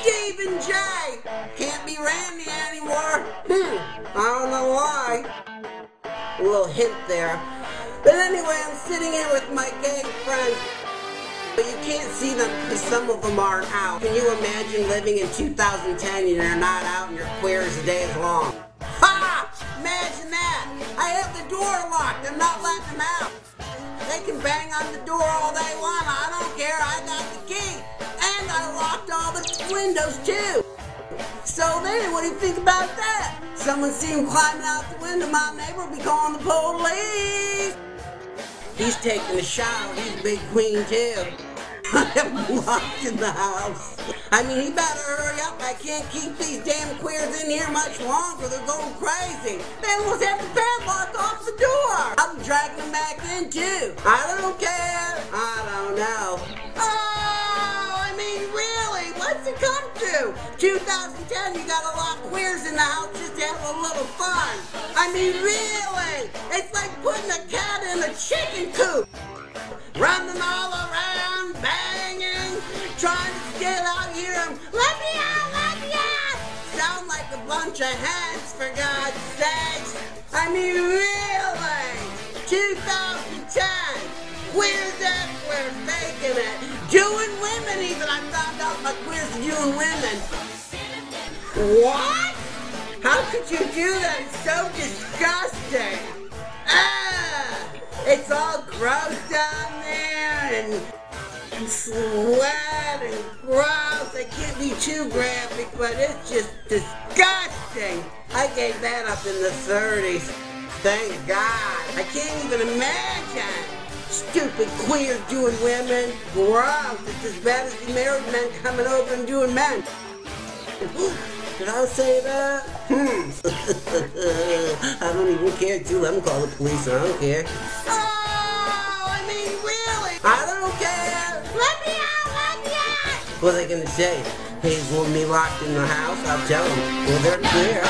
Stephen J. Can't be Randy anymore. I don't know why. A little hint there. But anyway, I'm sitting here with my gay friends. But you can't see them because some of them aren't out. Can you imagine living in 2010 and you're not out and you're queer as the day is long? Ha! Imagine that! I have the door locked. I'm not letting them out. They can bang on the door all they want. I don't care. I got the key. And I locked all the windows too. So then, what do you think about that? Someone see him climbing out the window, my neighbor will be calling the police. He's taking a shower. He's a big queen too. I'm locked in the house. I mean, he better hurry up. I can't keep these damn queers in here much longer. They're going crazy. They almost have the padlock off the door. I'm dragging them back in too. I don't care. I don't know. Oh, I mean, really? What's it come to? 2010, you got a lot of queers in the house just to have a little fun. I mean, really? It's like putting a cat in a chicken coop. Run them all around, banging, trying to get out here and let me out, let me out! Sound like a bunch of hens, for God's sakes. I mean, really? 2010, queers everywhere, faking it. Doing women even, I found out my queers are doing women. What? How could you do that? It's so disgusting. It's all gross down there and sweat and gross. I can't be too graphic, but it's just disgusting. I gave that up in the 30s. Thank God. I can't even imagine. Stupid queers doing women. Gross. It's as bad as the married men coming over and doing men. Did I say that? I don't even care too. Let them call the police. I don't care. Oh, I mean, really? I don't care. Let me out, let me out. What are they going to say? Hey, want me locked in the house? I'll tell them. Well, they're queer.